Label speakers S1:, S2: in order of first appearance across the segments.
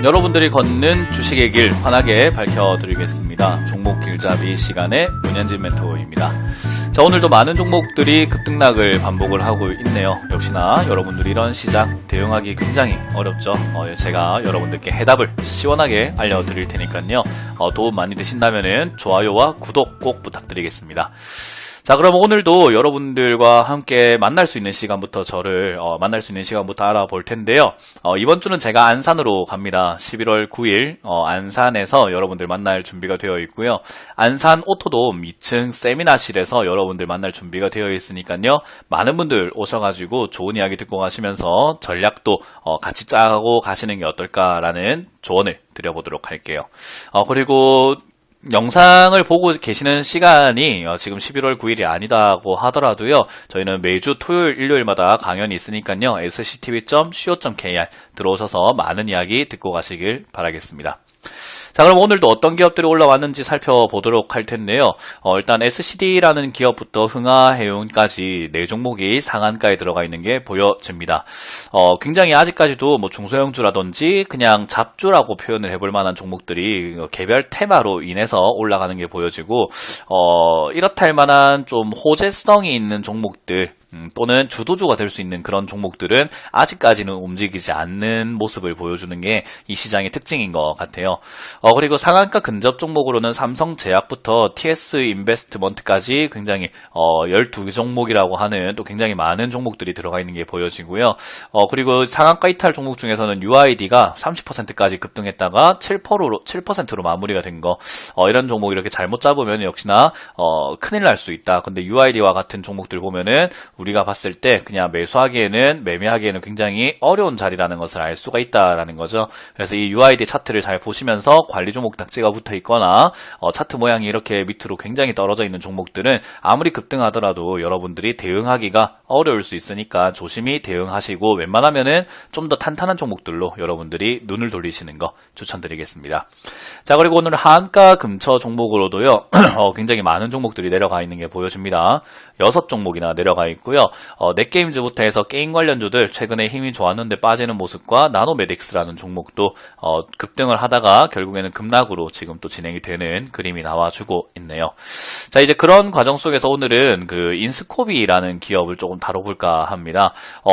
S1: 여러분들이 걷는 주식의 길 환하게 밝혀드리겠습니다. 종목 길잡이 시간의 문현진 멘토입니다. 자, 오늘도 많은 종목들이 급등락을 반복을 하고 있네요. 역시나 여러분들이 이런 시장 대응하기 굉장히 어렵죠. 제가 여러분들께 해답을 시원하게 알려드릴 테니까요. 도움 많이 되신다면 좋아요와 구독 꼭 부탁드리겠습니다. 자, 그럼 오늘도 여러분들과 함께 만날 수 있는 시간부터 저를 만날 수 있는 시간부터 알아볼 텐데요. 이번 주는 제가 안산으로 갑니다. 11월 9일 안산에서 여러분들 만날 준비가 되어 있고요. 안산 오토돔 2층 세미나실에서 여러분들 만날 준비가 되어 있으니까요. 많은 분들 오셔가지고 좋은 이야기 듣고 가시면서 전략도 같이 짜고 가시는 게 어떨까라는 조언을 드려보도록 할게요. 그리고 영상을 보고 계시는 시간이 지금 11월 9일이 아니다고 하더라도요. 저희는 매주 토요일, 일요일마다 강연이 있으니까요. sctv.co.kr 들어오셔서 많은 이야기 듣고 가시길 바라겠습니다. 자, 그럼 오늘도 어떤 기업들이 올라왔는지 살펴보도록 할 텐데요. 일단 SCD라는 기업부터 흥하해운까지 4종목이 상한가에 들어가 있는 게 보여집니다. 굉장히 아직까지도 뭐 중소형주라든지 그냥 잡주라고 표현을 해볼 만한 종목들이 개별 테마로 인해서 올라가는 게 보여지고, 이렇다 할 만한 좀 호재성이 있는 종목들, 또는 주도주가 될 수 있는 그런 종목들은 아직까지는 움직이지 않는 모습을 보여주는 게 이 시장의 특징인 것 같아요. 그리고 상한가 근접 종목으로는 삼성제약부터 TS인베스트먼트까지 굉장히 12종목이라고 하는 또 굉장히 많은 종목들이 들어가 있는 게 보여지고요. 그리고 상한가 이탈 종목 중에서는 UID가 30%까지 급등했다가 7%로 마무리가 된 거, 이런 종목 이렇게 잘못 잡으면 역시나 큰일 날 수 있다. 근데 UID와 같은 종목들 보면은 우리가 봤을 때 그냥 매수하기에는 매매하기에는 굉장히 어려운 자리라는 것을 알 수가 있다라는 거죠. 그래서 이 UID 차트를 잘 보시면서 관리 종목 딱지가 붙어 있거나 차트 모양이 이렇게 밑으로 굉장히 떨어져 있는 종목들은 아무리 급등하더라도 여러분들이 대응하기가 어려울 수 있으니까 조심히 대응하시고 웬만하면은 좀 더 탄탄한 종목들로 여러분들이 눈을 돌리시는 거 추천드리겠습니다. 자, 그리고 오늘 하한가 금처 종목으로도요. 굉장히 많은 종목들이 내려가 있는 게 보여집니다. 6종목이나 내려가 있고요. 넷게임즈부터 해서 게임 관련주들 최근에 힘이 좋았는데 빠지는 모습과 나노메딕스라는 종목도 급등을 하다가 결국에는 급락으로 지금 또 진행이 되는 그림이 나와주고 있네요. 자, 이제 그런 과정 속에서 오늘은 그 인스코비라는 기업을 조금 다뤄볼까 합니다.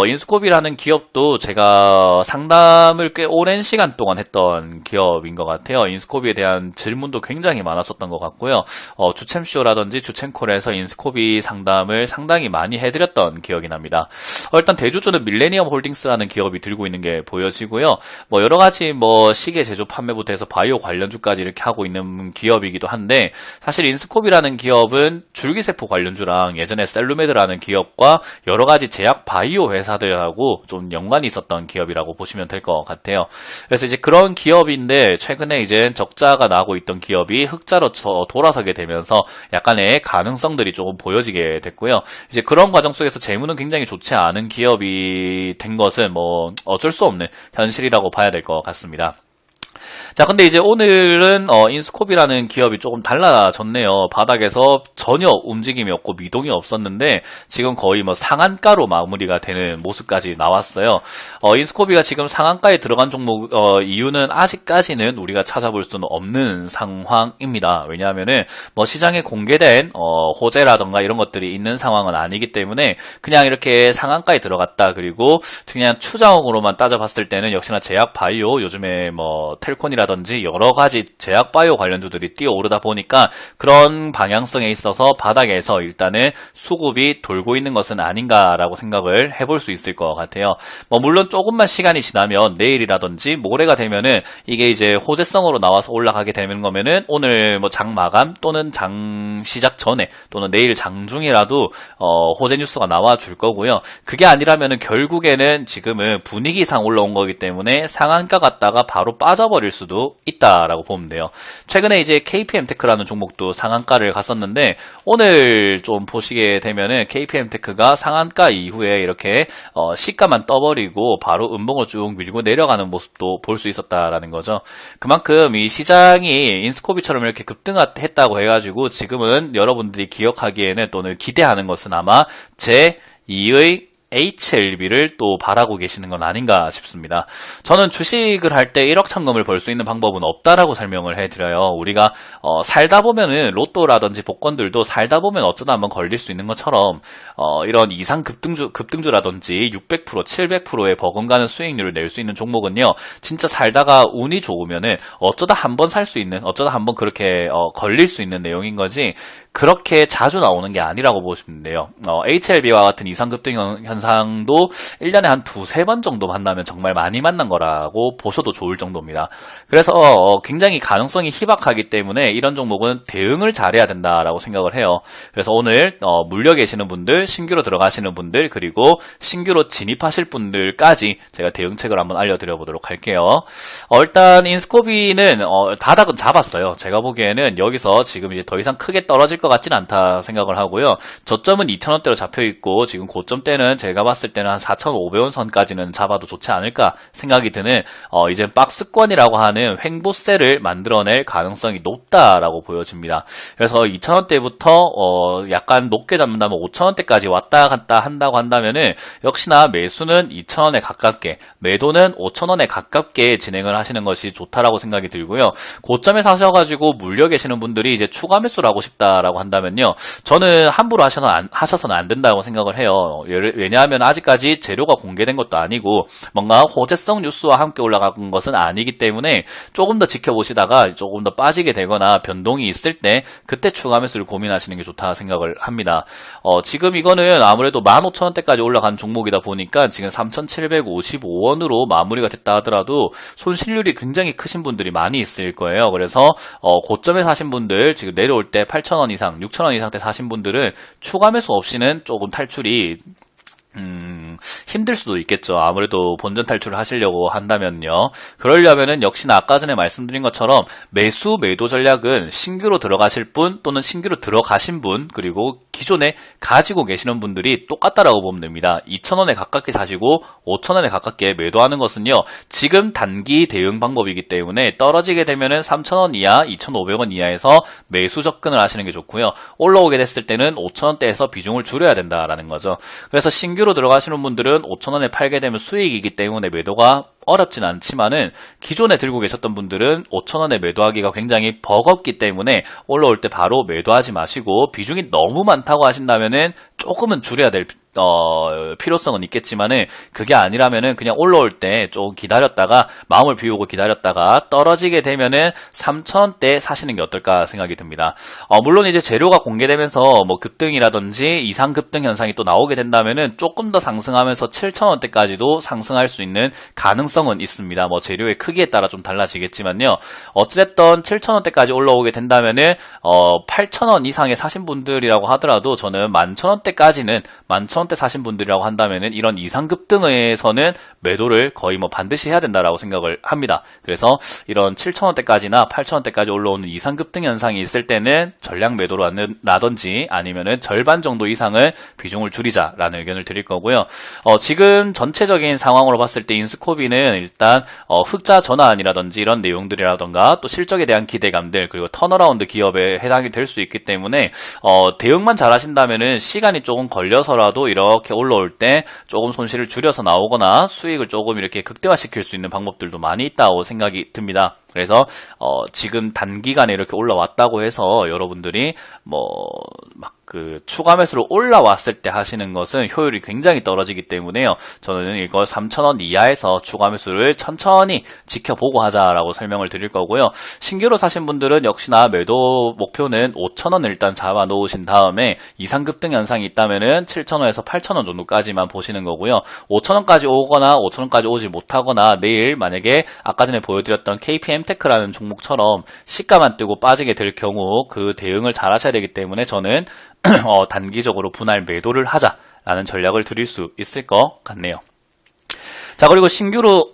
S1: 인스코비라는 기업도 제가 상담을 꽤 오랜 시간 동안 했던 기업인 것 같아요. 인스코비에 대한 질문도 굉장히 많았었던 것 같고요. 주챔쇼라든지 주챔콜에서 인스코비 상담을 상당히 많이 해드렸던 기억이 납니다. 일단 대주주는 밀레니엄 홀딩스라는 기업이 들고 있는 게 보여지고요. 뭐 여러가지 뭐 시계 제조 판매부터 해서 바이오 관련주까지 이렇게 하고 있는 기업이기도 한데, 사실 인스코비라는 기업은 줄기세포 관련주랑 예전에 셀루메드라는 기업과 여러가지 제약 바이오 회사들하고 좀 연관이 있었던 기업이라고 보시면 될 것 같아요. 그래서 이제 그런 기업인데 최근에 이제 적자가 나고 있던 기업이 흑자로 돌아서게 되면서 약간의 가능성들이 조금 보여지게 됐고요. 이제 그런 과정 속에서 재무는 굉장히 좋지 않은 기업이 된 것은 뭐 어쩔 수 없는 현실이라고 봐야 될 것 같습니다. 자, 근데 이제 오늘은 인스코비라는 기업이 조금 달라졌네요. 바닥에서 전혀 움직임이 없고 미동이 없었는데 지금 거의 뭐 상한가로 마무리가 되는 모습까지 나왔어요. 인스코비가 지금 상한가에 들어간 종목 이유는 아직까지는 우리가 찾아볼 수는 없는 상황입니다. 왜냐하면은 뭐 시장에 공개된 호재라던가 이런 것들이 있는 상황은 아니기 때문에 그냥 이렇게 상한가에 들어갔다, 그리고 그냥 추정으로만 따져봤을 때는 역시나 제약 바이오, 요즘에 뭐 텔콘이라든지 여러가지 제약 바이오 관련주들이 뛰어오르다 보니까 그런 방향성에 있어서 바닥에서 일단은 수급이 돌고 있는 것은 아닌가라고 생각을 해볼 수 있을 것 같아요. 뭐 물론 조금만 시간이 지나면 내일이라든지 모레가 되면은 이게 이제 호재성으로 나와서 올라가게 되는 거면은 오늘 뭐 장 마감 또는 장 시작 전에 또는 내일 장중이라도 호재 뉴스가 나와 줄 거고요. 그게 아니라면은 결국에는 지금은 분위기상 올라온 거기 때문에 상한가 갔다가 바로 빠져버릴 수도 있다라고 보면 돼요. 최근에 이제 KPM테크라는 종목도 상한가를 갔었는데 오늘 좀 보시게 되면은 KPM테크가 상한가 이후에 이렇게 시가만 떠버리고 바로 음봉을 쭉 밀고 내려가는 모습도 볼 수 있었다라는 거죠. 그만큼 이 시장이 인스코비처럼 이렇게 급등했다고 해가지고 지금은 여러분들이 기억하기에는 또는 기대하는 것은 아마 제2의 HLB를 또 바라고 계시는 건 아닌가 싶습니다. 저는 주식을 할 때 1억 천금을 벌 수 있는 방법은 없다라고 설명을 해드려요. 우리가 살다 보면은 로또라든지 복권들도 살다 보면 어쩌다 한번 걸릴 수 있는 것처럼 이런 이상 급등주라든지 600%, 700%의 버금가는 수익률을 낼 수 있는 종목은요, 진짜 살다가 운이 좋으면은 어쩌다 한번 살 수 있는, 어쩌다 한번 그렇게 걸릴 수 있는 내용인 거지, 그렇게 자주 나오는 게 아니라고 보시면 돼요. HLB와 같은 이상급등 현상도 1년에 한 두세 번 정도 만나면 정말 많이 만난 거라고 보셔도 좋을 정도입니다. 그래서 굉장히 가능성이 희박하기 때문에 이런 종목은 대응을 잘해야 된다라고 생각을 해요. 그래서 오늘 물려 계시는 분들, 신규로 들어가시는 분들, 그리고 신규로 진입하실 분들까지 제가 대응책을 한번 알려드려 보도록 할게요. 일단 인스코비는 바닥은 잡았어요. 제가 보기에는 여기서 지금 이제 더 이상 크게 떨어질 것 같진 않다 생각을 하고요. 저점은 2,000원대로 잡혀있고 지금 고점대는 제가 봤을 때는 한 4,500원 선까지는 잡아도 좋지 않을까 생각이 드는 이제 박스권이라고 하는 횡보세를 만들어낼 가능성이 높다라고 보여집니다. 그래서 2,000원대부터 약간 높게 잡는다면 5,000원대까지 왔다 갔다 한다고 한다면은 역시나 매수는 2,000원에 가깝게, 매도는 5,000원에 가깝게 진행을 하시는 것이 좋다라고 생각이 들고요. 고점에 사셔가지고 물려 계시는 분들이 이제 추가 매수를 하고 싶다라고 한다면요, 저는 함부로 하셔서는 안 된다고 생각을 해요. 왜냐하면 아직까지 재료가 공개된 것도 아니고 뭔가 호재성 뉴스와 함께 올라간 것은 아니기 때문에 조금 더 지켜보시다가 조금 더 빠지게 되거나 변동이 있을 때 그때 추가 매수를 고민하시는 게 좋다 생각을 합니다. 지금 이거는 아무래도 15,000원대까지 올라간 종목이다 보니까 지금 3,755원으로 마무리가 됐다 하더라도 손실률이 굉장히 크신 분들이 많이 있을 거예요. 그래서 고점에 사신 분들, 지금 내려올 때 8,000원 이상, 6,000원 이상 때 사신 분들은 추가 매수 없이는 조금 탈출이 힘들 수도 있겠죠. 아무래도 본전 탈출을 하시려고 한다면요. 그러려면은 역시나 아까 전에 말씀드린 것처럼 매수 매도 전략은 신규로 들어가실 분 또는 신규로 들어가신 분, 그리고 기존에 가지고 계시는 분들이 똑같다라고 보면 됩니다. 2,000원에 가깝게 사시고 5,000원에 가깝게 매도하는 것은요, 지금 단기 대응 방법이기 때문에 떨어지게 되면은 3,000원 이하, 2,500원 이하에서 매수 접근을 하시는 게 좋고요. 올라오게 됐을 때는 5,000원대에서 비중을 줄여야 된다라는 거죠. 그래서 신규로 들어가시는 분들은 5,000원에 팔게 되면 수익이기 때문에 매도가 어렵진 않지만은 기존에 들고 계셨던 분들은 5,000원에 매도하기가 굉장히 버겁기 때문에 올라올 때 바로 매도하지 마시고, 비중이 너무 많다고 하신다면은 조금은 줄여야 될 필요성은 있겠지만은 그게 아니라면은 그냥 올라올 때 조금 기다렸다가 마음을 비우고 기다렸다가 떨어지게 되면은 3,000원대 사시는 게 어떨까 생각이 듭니다. 물론 이제 재료가 공개되면서 뭐 급등이라든지 이상 급등 현상이 또 나오게 된다면은 조금 더 상승하면서 7,000원대까지도 상승할 수 있는 가능성은 있습니다. 뭐 재료의 크기에 따라 좀 달라지겠지만요. 어찌됐든 7,000원대까지 올라오게 된다면은 8,000원 이상에 사신 분들이라고 하더라도 저는 11,000원대까지는 11,000원대 사신 분들이라고 한다면은 이런 이상급등에서는 매도를 거의 뭐 반드시 해야 된다라고 생각을 합니다. 그래서 이런 7,000원대까지나 8,000원대까지 올라오는 이상급등 현상이 있을 때는 전량 매도라든지 아니면은 절반 정도 이상을 비중을 줄이자라는 의견을 드릴 거고요. 지금 전체적인 상황으로 봤을 때 인스코비는 일단 흑자 전환이라든지 이런 내용들이라던가 또 실적에 대한 기대감들, 그리고 턴어라운드 기업에 해당이 될 수 있기 때문에 대응만 잘 하신다면은 시간이 조금 걸려서라도 이렇게 올라올 때 조금 손실을 줄여서 나오거나 수익을 조금 이렇게 극대화시킬 수 있는 방법들도 많이 있다고 생각이 듭니다. 그래서 지금 단기간에 이렇게 올라왔다고 해서 여러분들이 추가 매수로 올라왔을 때 하시는 것은 효율이 굉장히 떨어지기 때문에요. 저는 이거 3,000원 이하에서 추가 매수를 천천히 지켜보고 하자라고 설명을 드릴 거고요. 신규로 사신 분들은 역시나 매도 목표는 5,000원 일단 잡아 놓으신 다음에 이상급등 현상이 있다면은 7,000원에서 8,000원 정도까지만 보시는 거고요. 5,000원까지 오거나 5,000원까지 오지 못하거나 내일 만약에 아까 전에 보여드렸던 KPM테크라는 종목처럼 시가만 뜨고 빠지게 될 경우 그 대응을 잘 하셔야 되기 때문에 저는 단기적으로 분할 매도를 하자라는 전략을 드릴 수 있을 것 같네요. 자, 그리고 신규로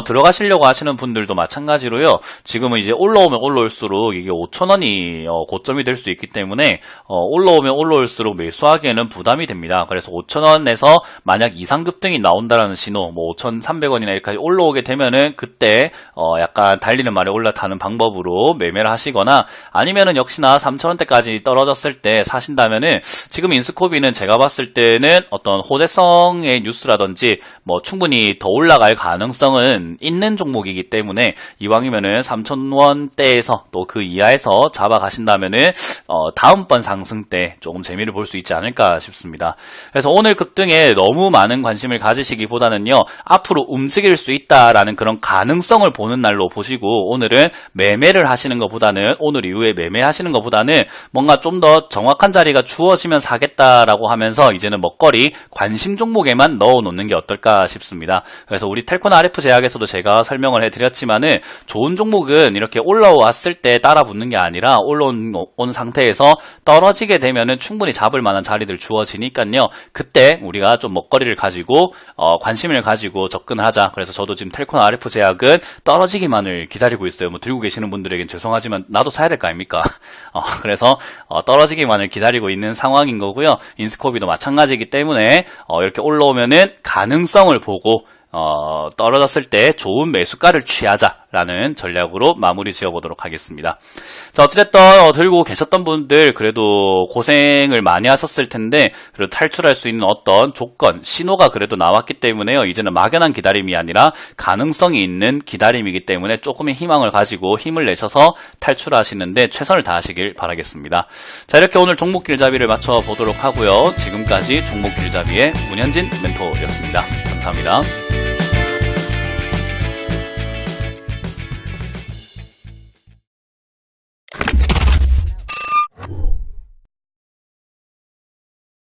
S1: 들어가시려고 하시는 분들도 마찬가지로요. 지금은 이제 올라오면 올라올수록 이게 5,000원이 고점이 될 수 있기 때문에 올라오면 올라올수록 매수하기에는 부담이 됩니다. 그래서 5,000원에서 만약 이상급등이 나온다라는 신호, 뭐 5,300원이나 이렇게 올라오게 되면은 그때 약간 달리는 말에 올라타는 방법으로 매매를 하시거나 아니면은 역시나 3,000원대까지 떨어졌을 때 사신다면은 지금 인스코비는 제가 봤을 때는 어떤 호재성의 뉴스라든지 뭐 충분히 더 올라갈 가능성은 있는 종목이기 때문에 이왕이면은 3,000원대에서 또 그 이하에서 잡아 가신다면은 다음번 상승 때 조금 재미를 볼 수 있지 않을까 싶습니다. 그래서 오늘 급등에 너무 많은 관심을 가지시기보다는요, 앞으로 움직일 수 있다라는 그런 가능성을 보는 날로 보시고 오늘은 매매를 하시는 것보다는 오늘 이후에 매매하시는 것보다는 뭔가 좀 더 정확한 자리가 주어지면 사겠다라고 하면서 이제는 먹거리 관심 종목에만 넣어 놓는 게 어떨까 싶습니다. 그래서 우리 텔코나 RF 제약에서도 제가 설명을 해드렸지만은 좋은 종목은 이렇게 올라왔을 때 따라 붙는 게 아니라 올라온 상태에서 떨어지게 되면은 충분히 잡을 만한 자리들 주어지니까요. 그때 우리가 좀 먹거리를 가지고 관심을 가지고 접근을 하자. 그래서 저도 지금 텔코나 RF 제약은 떨어지기만을 기다리고 있어요. 뭐 들고 계시는 분들에겐 죄송하지만 나도 사야 될 거 아닙니까? 그래서 떨어지기만을 기다리고 있는 상황인 거고요. 인스코비도 마찬가지이기 때문에 이렇게 올라오면은 가능성을 보고 떨어졌을 때 좋은 매수가를 취하자라는 전략으로 마무리 지어보도록 하겠습니다. 자, 어찌됐든 들고 계셨던 분들 그래도 고생을 많이 하셨을 텐데 그래도 탈출할 수 있는 어떤 조건, 신호가 그래도 나왔기 때문에요. 이제는 막연한 기다림이 아니라 가능성이 있는 기다림이기 때문에 조금의 희망을 가지고 힘을 내셔서 탈출하시는데 최선을 다하시길 바라겠습니다. 자, 이렇게 오늘 종목 길잡이를 맞춰보도록 하고요. 지금까지 종목 길잡이의 문현진 멘토였습니다. 감사합니다.